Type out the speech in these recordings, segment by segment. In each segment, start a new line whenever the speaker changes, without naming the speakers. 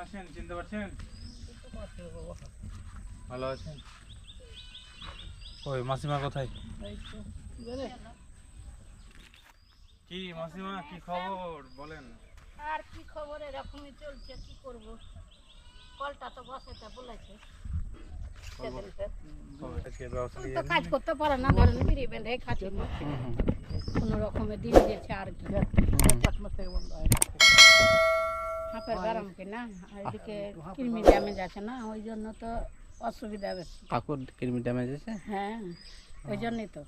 আছেন? চিনতে পারছেন? ভালো আছেন? ওই মাসিমা কোথায়? কি মাসিমা, কি খবর বলেন?
আর কি খবর, এরকমই চলছে, কি করব। কলটা তো বসাতে বলেছে, তো কাজ করতে পারে না, ধরেন বিড়ি বেঁধে খাচ্ছি কোনো রকমে দিন দিয়েছে আর কি। হাঁপের গরম কিনা, আর এদিকে কৃমি ড্যামেজ আছে না, ওই জন্য তো অসুবিধা বেশি।
কাকুর কৃমি ড্যামেজ আছে?
হ্যাঁ, ওই জন্যই তো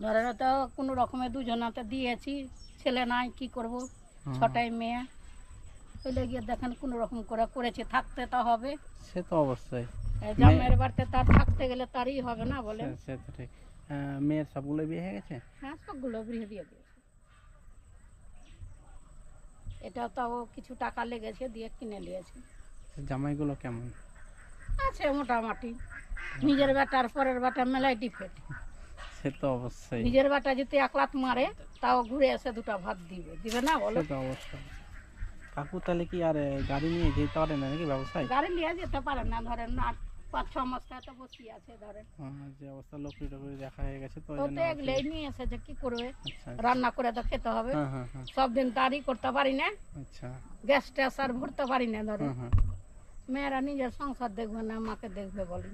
ধরেন তো কোনো রকমে দুজনাতে দিয়েছি, ছেলে নাই, কি করব, ছটাই মেয়ে হইলে গিয়ে দেখেন কোনো রকম করে করেছি, থাকতে তো হবে।
সে তো অবশ্যই,
জামাইয়ের বাড়িতে তার থাকতে গেলে তারই হবে না বলে।
সে তো ঠিক। মেয়ের সবগুলো বিয়ে হয়ে গেছে?
হ্যাঁ, সবগুলো বিয়ে দিয়ে দিয়েছে। এটা তাও কিছু টাকা লেগেছে, দিয়ে কিনে নিয়েছে।
জামাইগুলো কেমন
আছে মোটামুটি, নিজের বেটার পরের বেটা মেলায় ডিফেক্ট।
সে তো অবশ্যই,
নিজের বেটা যদি এক লাত মারে তাও ঘুরে এসে দুটো ভাত দিবে, দিবে না বলো?
সে তো অবশ্যই। কাকু তাহলে কি আর গাড়ি নিয়ে যেতে পারে না নাকি ব্যবসায়?
গাড়ি নিয়ে যেতে পারে না, ধরেন 5-6 মাস তো বসে আছে, ধরেন
যে অবস্থা লোকরি টোকরি দেখা হয়ে গেছে তো
তো এগুলোই নিয়ে এসেছে, কি করবে,
আচ্ছা,
রান্না করে তো খেতে হবে।
হ্যাঁ হ্যাঁ হ্যাঁ,
সব দিন তারই করতে পারি না,
আচ্ছা,
গ্যাস ট্যাস আর ভরতে পারি না, ধরেন
হ্যাঁ হ্যাঁ।
মেয়েরা নিজের সংসার দেখবে না, মাকে দেখবে বলি।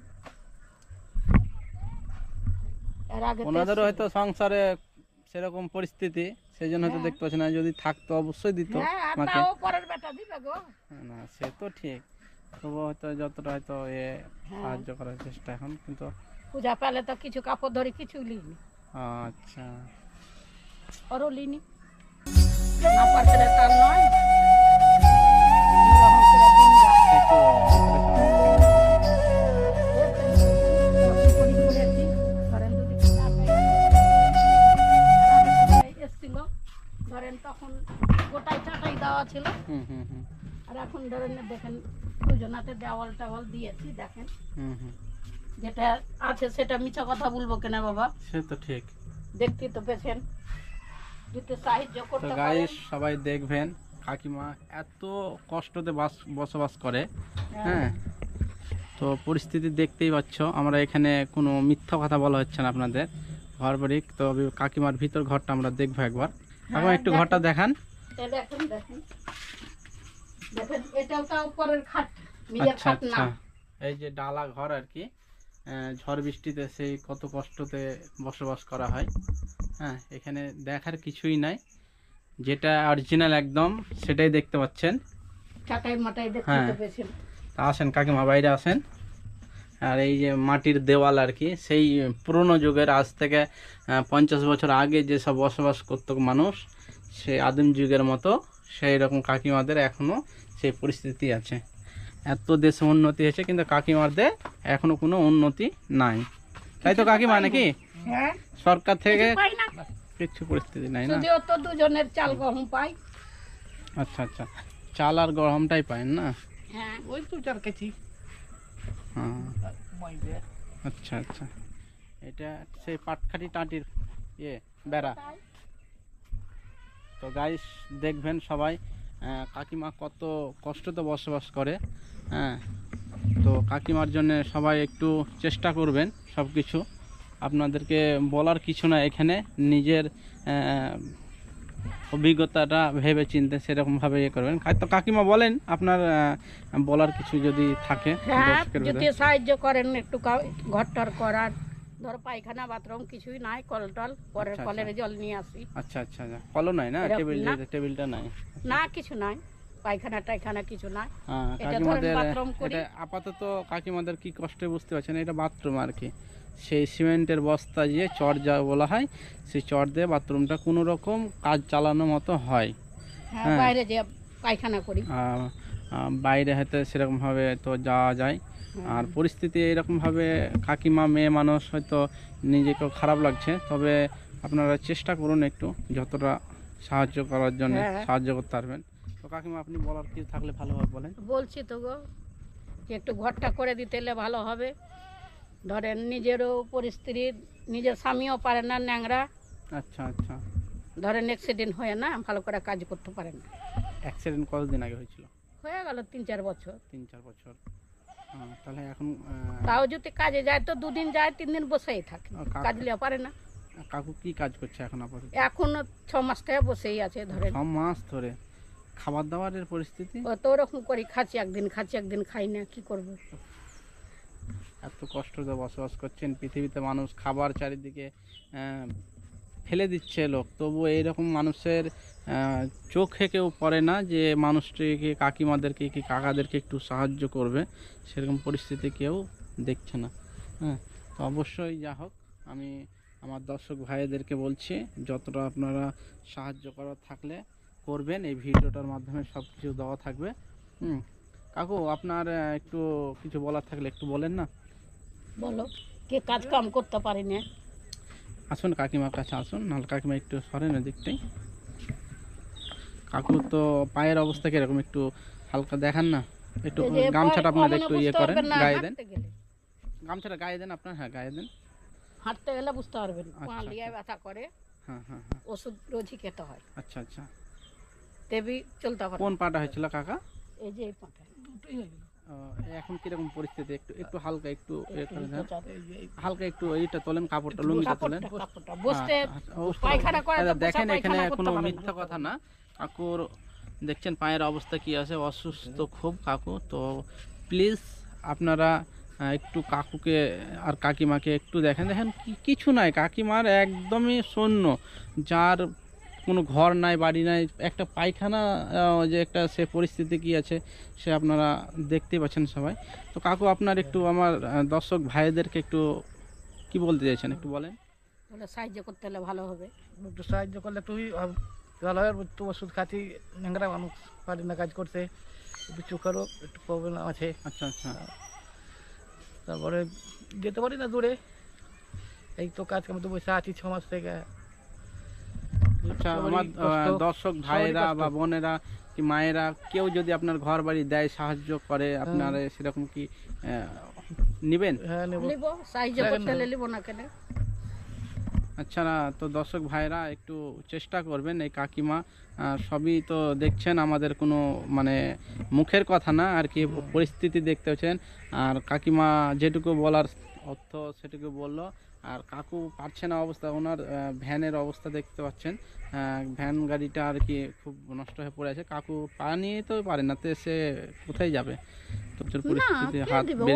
এর আগে তো
ওনাদেরও হয়তো সংসারে সেরকম পরিস্থিতি, সেই জন্য হয়তো দেখতে পাচ্ছি না, যদি থাকতো অবশ্যই দিত
হ্যাঁ, আর
মাকে।
তাও পরের বেটা দিবে গো।
না সে তো ঠিক, তবু হয়তো যতটা হয়তো সাহায্য করার চেষ্টা এখন, কিন্তু
পূজা পেলে তো কিছু কাপড় ধরি কিছু লিনি,
আচ্ছা,
ওরও লিনি না, পারছে তার নয়। এরকম করে দিন যায়।
একটু
ধরেন তখন গোটাই চাটাই দেওয়া ছিল,
হুম হুম হুম
আর এখন ধরেন দেখেন দুজনাতে দেওয়াল টাওয়াল দিয়েছি, দেখেন
হুম হুম,
যেটা আছে সেটা মিছা কথা বলবো কেনা বাবা,
সে তো ঠিক।
দেখতে তো পেছেন, যদি সাহায্য
তো
করতে পারেন।
গাইস সবাই দেখবেন, কাকিমা এত কষ্টতে বসবাস করে, হ্যাঁ, তো পরিস্থিতি দেখতেই পাচ্ছ। আমরা এখানে কোনো মিথ্যা কথা বলা হচ্ছে না আপনাদের, ঘর বাড়ি তো কাকিমার ভিতর ঘরটা আমরা দেখবো একবার। কাকিমা একটু ঘরটা দেখান।
দেখেন দেখেন দেখেন, এটাও তো উপরের খাট, নিজের
আচ্ছা
খাট না।
আচ্ছা, এই যে ডালা ঘর আর কি, ঝড় বৃষ্টিতে সেই কত কষ্টতে বসবাস করা হয়। হ্যাঁ, এখানে দেখার কিছুই নাই, যেটা অরিজিনাল একদম সেটাই দেখতে পাচ্ছেন।
চাটাই মাটাই দেখতে
হ্যাঁ।
তো পেছেন।
তা আসেন কাকিমা, বাইরে আসেন। আর এই যে মাটির দেওয়াল আর কি, সেই পুরনো যুগের, আজ থেকে 50 বছর আগে যেসব বসবাস করতো মানুষ, সেই আদিম যুগের মতো সেই রকম কাকিমাদের এখনো সেই পরিস্থিতি আছে। এত দেশে উন্নতি হয়েছে কিন্তু কাকিমাদের এখনো কোনো উন্নতি নাই, তাই তো কাকিমা নাকি?
হ্যাঁ,
সরকার থেকে
কিছু পাই না,
কিছু পরিস্থিতি নাই না?
যদিও তো দুজনের চাল গহম পাই।
আচ্ছা আচ্ছা, চাল আর গরমটাই পায় না?
হ্যাঁ, ওই 2-4 কেজি।
হ্যাঁ, আচ্ছা আচ্ছা, এটা সেই পাটখাটি টাটির বেড়া। তো গাইস দেখবেন সবাই, কাকিমা কত কষ্টতে বসবাস করে। হ্যাঁ, তো কাকিমার জন্য সবাই একটু চেষ্টা করবেন। সব কিছু আপনাদেরকে বলার কিছু না, এখানে নিজের অভিজ্ঞতাটা ভেবে চিনতে সেরকমভাবে করবেন। তো কাকিমা বলেন আপনার বলার কিছু যদি থাকে
হ্যাঁ,
দর্শকের
যদি
ভিতরে।
সাহায্য করেন একটু, ঘরটার করার, ধরো পায়খানা বাথরুম কিছুই নাই, কল টল পরের
আচ্ছা,
কলের জল নিয়ে আসি।
আচ্ছা আচ্ছা, কলও নাই না?
এরকম না।
টেবিলটা নাই?
না, কিছু নাই, পায়খানা টায়খানা কিছু নাই।
হ্যাঁ,
এটা ধরেন
কাকিমাদের
বাথরুম করি।
এটা আপাতত কাকিমাদের কি কষ্টে বুঝতে পারছেন, এটা বাথরুম আর কি, সেই সিমেন্টের বস্তা দিয়ে চট যা বলা হয়, সেই চট দিয়ে বাথরুমটা কোনো রকম কাজ চালানো মতো হয়।
হ্যাঁ,
হ্যাঁ।
বাইরে যে পায়খানা করি।
বাইরে হয়তো সেরকমভাবে তো যাওয়া যায়। আর পরিস্থিতি এরকমভাবে, কাকিমা মেয়ে মানুষ, হয়তো নিজেকেও খারাপ লাগছে, তবে আপনারা চেষ্টা করুন একটু যতটা সাহায্য করার জন্য
হ্যাঁ।
সাহায্য করতে পারবেন। তো কাকিমা আপনি বলার কি থাকলে ভালোভাবে বলেন।
বলছি তো গো, যে একটু ঘরটা করে দিতে হলে ভালো হবে। ধরেন নিজেরও পরিস্থিতি, নিজের স্বামীও পারে না, ন্যাংরা,
আচ্ছা আচ্ছা,
ধরেন অ্যাক্সিডেন্ট হয়ে না ভালো করে কাজ করতে পারে না।
অ্যাক্সিডেন্ট কতদিন আগে হয়েছিল?
হয়ে গেল 3-4 বছর।
3-4 বছর। তাহলে এখন
তাও যদি কাজে যায় তো 2 দিন যায়, 3 দিন বসেই থাকে, কাজ লিয়া পারে না।
কাকু কি কাজ করছে এখন আপাতত?
এখন 6 মাস থেকে বসেই আছে ধরেন।
6 মাস ধরে। খাবার দাবারের পরিস্থিতি?
ও তো ওরকম করি, খাচ্ছি একদিন খাচ্ছি একদিন খাই না, কি করব।
এত কষ্ট করে বসবাস করছেন, পৃথিবীতে মানুষ খাবার চারিদিকে ফেলে দিচ্ছে লোক, তবু এইরকম মানুষের চোখে কেউ পড়ে না যে মানুষটিকে, কাকিমাদেরকে কি কাকাদেরকে একটু সাহায্য করবে, সেরকম পরিস্থিতি কেউ দেখছে না। হ্যাঁ, তো অবশ্যই যা হোক, আমি আমার দর্শক ভাইদেরকে বলছি যতটা আপনারা সাহায্য করার থাকলে করবেন, এই ভিডিওটার মাধ্যমে সব কিছু দেওয়া থাকবে। কাকু, আপনার একটু কিছু বলার থাকলে একটু বলেন না।
বলো, কে কাজ কাম করতে পারি না।
আসুন কাকিমার কাছে আসুন, নাহলে কাকিমা একটু সরেন দিকটাই। কাকু তো পায়ের অবস্থা কিরকম একটু হালকা দেখান না, একটু
এই যে
গামছাটা আপনার
কখনো
একটু ইয়ে
বুঝতে
করেন,
পারবেন না,
গায়ে দেন,
হাঁটতে গেলে।
গামছাটা গায়ে দেন আপনার। হ্যাঁ, গায়ে দেন।
হাঁটতে গেলে বুঝতে পারবেন, পা
আচ্ছা,
লিয়ে
আচ্ছা।
ব্যথা করে,
হ্যাঁ হ্যাঁ হ্যাঁ,
ওষুধ রোজই খেতে হয়,
আচ্ছা আচ্ছা।
তেবি চলতে পারে।
কোন পাটা হয়েছিল কাকা?
এই যে এই পাটা দুটোই হয়ে গেল।
এখন কিরকম পরিস্থিতি? একটু একটু হালকা একটু ইয়ে
একটু
করে দেন,
গোছা-
হালকা একটু এইটা তোলেন, কাপড়টা লুঙ্গিটা তোলেন।
কাপড়টা বসতে
অবস্থা-
পায়খানা করে তো বসা
দেখেন, এখানে
পায়খানা
কোনো
করতে পারে না।
মিথ্যা কথা না। কাকুর দেখছেন পায়ের অবস্থা কি আছে, অসুস্থ খুব কাকু। তো প্লিজ আপনারা একটু কাকুকে আর কাকিমাকে একটু দেখেন। দেখেন কিছু নাই, কাকিমার একদমই শূন্য, যার কোনো ঘর নাই, বাড়ি নাই, একটা পায়খানা যে একটা সে পরিস্থিতি কি আছে সে আপনারা দেখতেই পাচ্ছেন সবাই। তো কাকু, আপনার একটু আমার দর্শক ভাইদেরকে একটু কি বলতে চাইছেন একটু বলেন।
বলে সাহায্য করতে হলে ভালো হবে।
একটু সাহায্য করলে তুই ভালো হয়। তো ওষুধ খাচ্ছি, ন্যাংরা মানুষ, পারি না কাজ করতে, একটু চোখেরও একটু প্রবলেম আছে।
আচ্ছা আচ্ছা।
তারপরে যেতে পারি না দূরে, এই তো কাজ কাম তো বসে আছি 6 মাস থেকে।
আচ্ছা,
সবারই
আমার
কষ্ট,
দর্শক
সবারই
ভাইয়েরা
কষ্ট।
বা বোনেরা কি মায়েরা কেউ যদি আপনার ঘর বাড়ি দেয়, সাহায্য করে, আপনার সেরকম কি নেবেন?
হ্যাঁ, নেব।
নিব, সাহায্য করতে হলে নিব না কেন।
আচ্ছা, না তো দর্শক ভাইরা একটু চেষ্টা করবেন। এই কাকিমা সবই তো দেখছেন, আমাদের কোনো মানে মুখের কথা না আর কি, পরিস্থিতি দেখতে পাচ্ছেন। আর কাকিমা যেটুকু বলার অর্থ সেটুকু বললো। আর কাকু পারছে না অবস্থা, ওনার ভ্যানের অবস্থা দেখতে পাচ্ছেন, ভ্যান গাড়িটা আর কি খুব নষ্ট হয়ে পড়ে আছে। কাকু পা নিয়ে তো পারে না, তো সে কোথায় যাবে? তো পরিস্থিতি
কে
হাত
দিবে?
বেরিয়ে